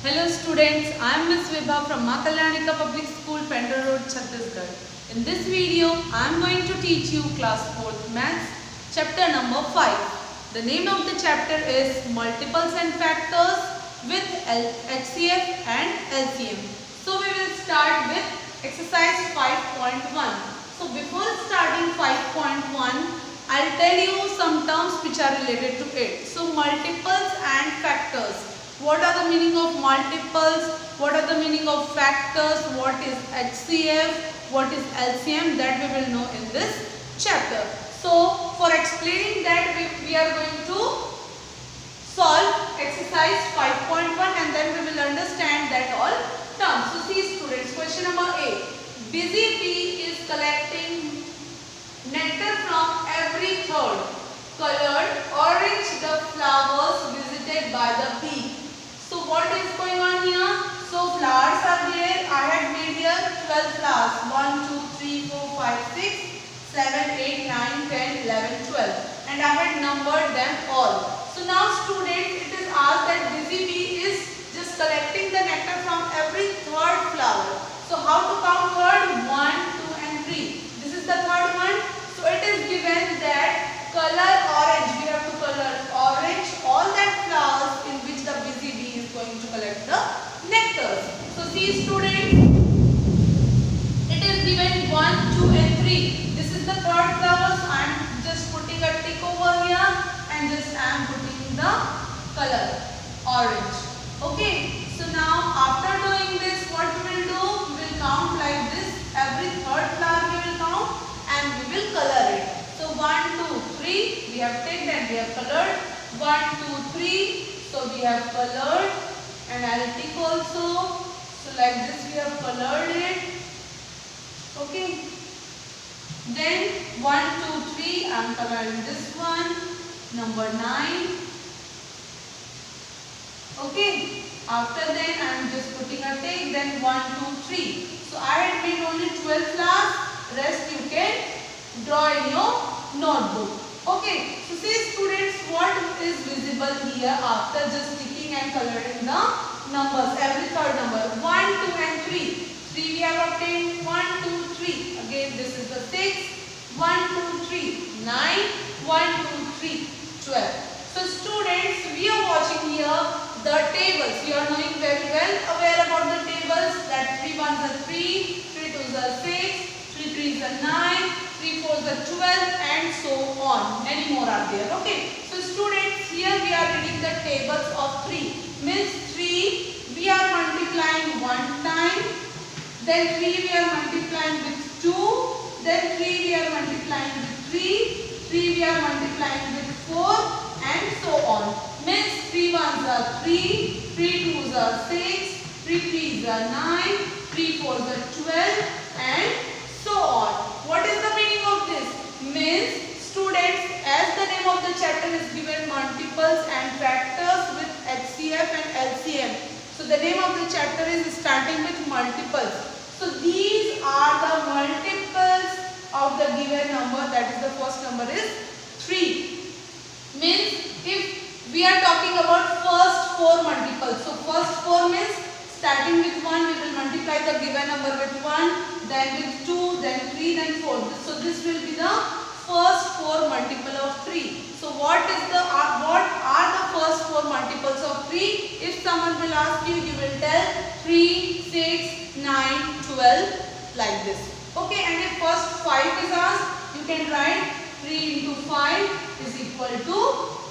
Hello students, I am Ms. Vibha from Maa Kalyanika Public School, Pendle Road, Chhattisgarh. In this video, I am going to teach you class 4th maths, chapter number 5. The name of the chapter is Multiples and Factors with HCF and LCM. So we will start with exercise 5.1. So before starting 5.1, I'll tell you some terms which are related to it. So multiples and factors. What are the meaning of multiples? What are the meaning of factors? What is HCF? What is LCM? That we will know in this chapter. So for explaining that we are going to solve exercise 5.1 and then we will understand that all terms. So see students, question number A. Busy bee is collecting nectar from every third colored orange the flowers visited by the bee. So what is going on here? So flowers are there. I had made here 12 flowers. 1, 2, 3, 4, 5, 6, 7, 8, 9, 10, 11, 12. And I had numbered them all. So now students, it is asked that busy bee is just collecting the nectar from every third flower. So how to count third? 1, 2 and 3. This is the third one. So it is given that color orange. We have to color orange all that flowers in which the busy bee is going to collect the nectar. So see students, it is given 1, 2 and 3. This is the third flower. So I am just putting a tick over here and just I am putting the color orange. Okay. So now after doing this, what we will do? We will count like this. Every third flower we will count and we will color it. So 1, 2, 3. We have taken and we have colored. 1, 2, 3. So we have colored and I'll tick also. So like this we have colored it. Okay. Then 1, 2, 3. I am coloring this one. Number 9. Okay. After that I am just putting a tick. Then 1, 2, 3. So I had made only 12 flowers. Rest you can draw in your notebook. Okay. So see students, what is visible here after just ticking and coloring the numbers, every third number. 1, 2 and 3. 3 we have obtained. 1, 2, 3. Again this is the 6. 1, 2, 3. 9. 1, 2, 3. 12. So students, we are watching here the tables. You are knowing very well aware about the tables that 3 1s are 3, 3 2s are 6, 3 3s are 9, 3 4s are 12 and so on. Many more are there. Okay. So students, here we are reading the tables of 3. Means 3 we are multiplying 1 time. Then 3 we are multiplying with 2. Then 3 we are multiplying with 3. 3 we are multiplying with 4 and so on. Means 3 1s are 3, 3 2s are 6, 3 3s are 9, 3 4s are 12 and so on. What is the meaning of this? Means students, as the name of the chapter is given multiples and factors with HCF and LCM. So the name of the chapter is starting with multiples. So these are the multiples of the given number, that is the first number is 3. Means if we are talking about first 4 multiples. So first 4 means starting with 1 we will multiply the given number with 1, then with 2, then 3, then 4. So this will be the first 4 multiple of 3. So what are the first 4 multiples of 3? If someone will ask you, you will tell 3, 6, 9, 12 like this. Okay, and if first 5 is asked, you can write 3 into 5 is equal to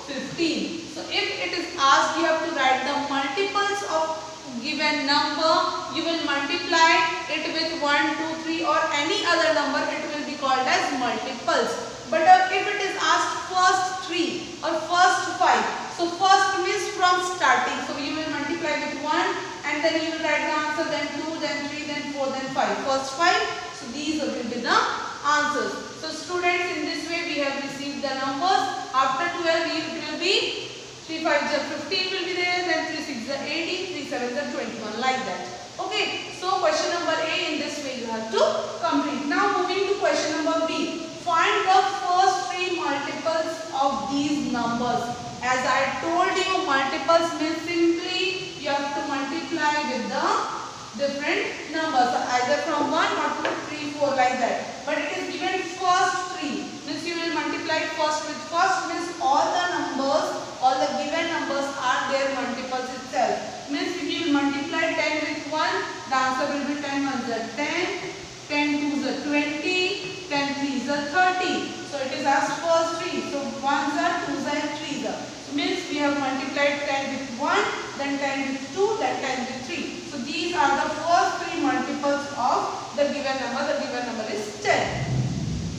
15. So if it is asked, you have to write the multiples of given number. You will multiply it with 1, 2, 3 or any other number. It will be called as multiples. But if it is asked first 3 or first 5. So first means from starting. So you will multiply with 1 and then you will write the answer. Then 2, then 3, then 4, then 5. First 5. So these will be the answers. So students, in this way we have received the numbers. After 12 it will be 3 5s are 15 will be there, then 3 6s are 18, 3 7s are 21 like that. Okay. So question number A, in this way you have to complete. Now moving to question number B. Find the first 3 multiples of these numbers. As I told you, multiples means simply you have to multiply different numbers, either from 1 or 2, 3, 4 like that. But it is given first 3. Means you will multiply first with first, means all the numbers, all the given numbers are their multiples itself. Means if you will multiply 10 with 1, the answer will be 10 ones are 10, 10 twos are 20, 10 threes are 30. So it is as first 3. So 1s are, 2s are, 3s are. So means we have multiplied 10 with 1, then 10 with 2, then 10 with 3. So these are the first 3 multiples of the given number. The given number is 10.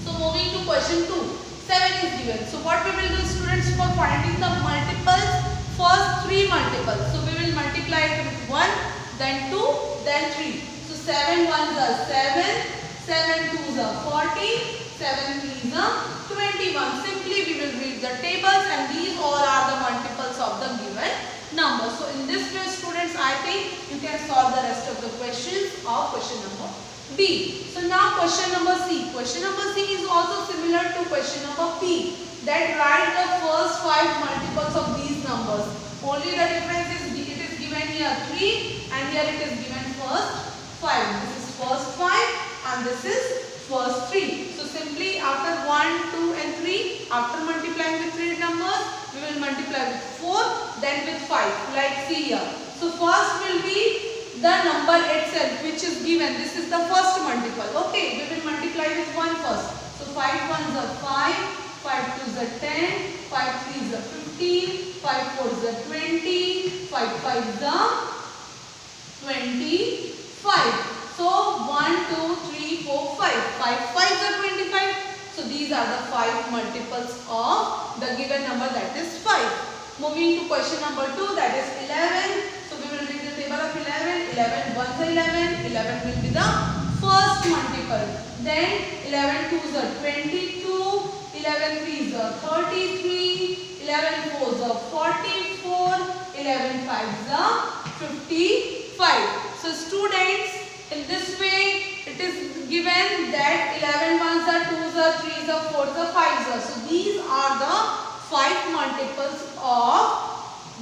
So moving to question 2. 7 is given. So what we will do, students, for finding the multiples, first 3 multiples. So we will multiply it with 1, then 2, then 3. So 7 ones are 7, 7 twos are 40, 7 threes are 21. Simply we will read the tables and these all are the multiples of the given number. So in this way, students, I think you can solve the rest of the questions of question number B. So now question number C. Question number C is also similar to question number B. That write the first 5 multiples of these numbers. Only the difference is it is given here 3 and here it is given first 5. This is first 5 and this is first 3. So simply after 1, 2 and 3, after multiplying with 3 numbers, we will multiply with 4, then with 5, like see here. So first will be the number itself which is given. This is the first multiple. Okay, we will multiply with 1 first. So 5 ones are 5, 5 twos are 10, 5 threes are 15, 5 fours are 20, 5 fives are 25. So 1, 2, 3, 4, 5. 5 fives are 25. So these are the 5 multiples of the given number, that is 5. Moving to question number 2, that is 11. So we will read the table of 11. 11 ones are 11. 11 will be the first multiple. Then 11 twos are 22. 11 threes are 33. 11 fours are 44. 11 fives are 55. So students, in this way it is given that 11 ones are 2s are 3s are 4s are 5s are. So these are the 5 multiples of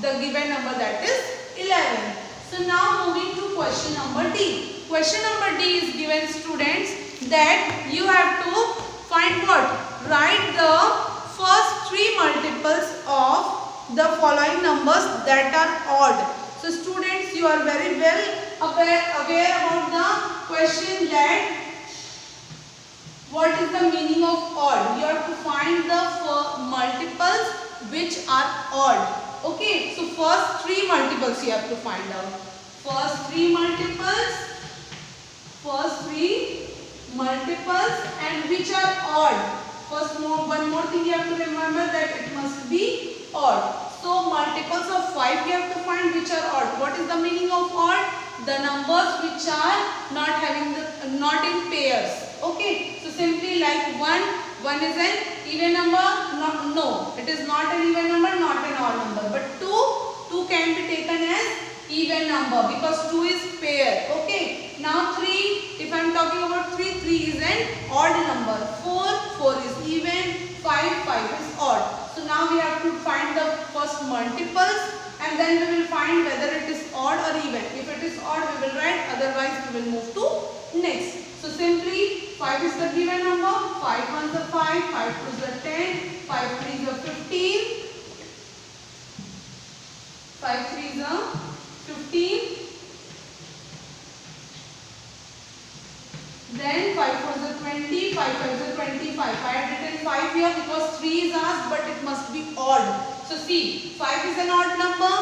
the given number, that is 11. So now moving to question number D. Question number D is given, students, that you have to find what? Write the first 3 multiples of the following numbers that are odd. So students, you are very well aware about the question that what is the meaning of odd. You have to find the multiples which are odd. Okay, so first 3 multiples you have to find out. First 3 multiples and which are odd. First, one more thing you have to remember, that it must be odd. So multiples of 5 you have to find which are odd. What is the meaning of odd? The numbers which are not in pairs. Okay, so simply like 1 is an even number. No, it is not an even number, not an odd number. But 2 can be taken as even number because 2 is pair. Okay, now 3, if I am talking about 3 is an odd number. 4 is even. 5 is odd. So now we have to find the first multiples and then we will find whether it is odd or even. If it is odd, we will write, otherwise we will move to next. So simply 5 is the given number. 5 ones are 5, 5 twos are 10, 5 threes are 15, 5 threes are 15. Then 5 fours are 20, 5 fives are 25. I had written 5 here because 3 is asked, but it must be odd. So see, 5 is an odd number.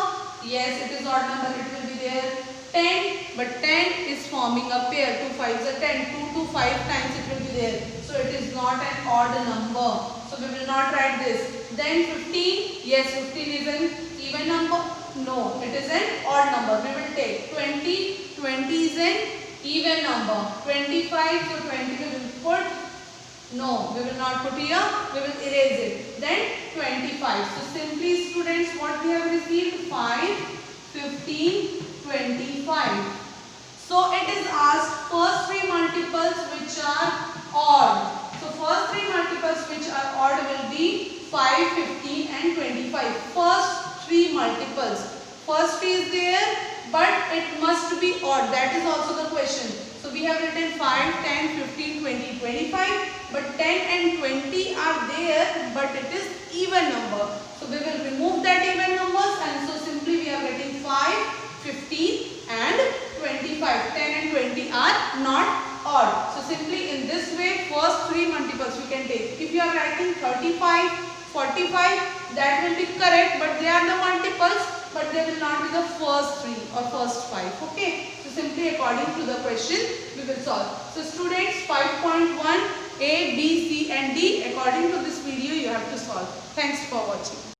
Yes, it is odd number. It will be there. 10, but 10 is forming a pair. 2 fives are 10. 2 to 5 times it will be there. So it is not an odd number. So we will not write this. Then 15. Yes, 15 is an even number. No, it is an odd number. We will take 20. 20 is an even number. 25, so 20 we will put. No, we will not put here. We will erase it. Then 25. So simply, students, what we have received? 5, 15, 25. So it is asked first 3 multiples which are odd. So first 3 multiples which are odd will be 5, 15 and 25. First 3 multiples. First 3 is there, but it must be odd. That is also the question. So we have written 5, 10, 15, 20, 25, but 10 and 20 are there, but it is even number. So we will remove that even numbers, and so simply we are getting 5, 15 and 25. 10 and 20 are not odd. So simply in this way, first three multiples you can take. If you are writing 35, 45, that will be correct, but they are the multiples, but they will not be the first three or first five. Okay. So simply according to the question we will solve. So students, 5.1 A, B, C and D, according to this video you have to solve. Thanks for watching.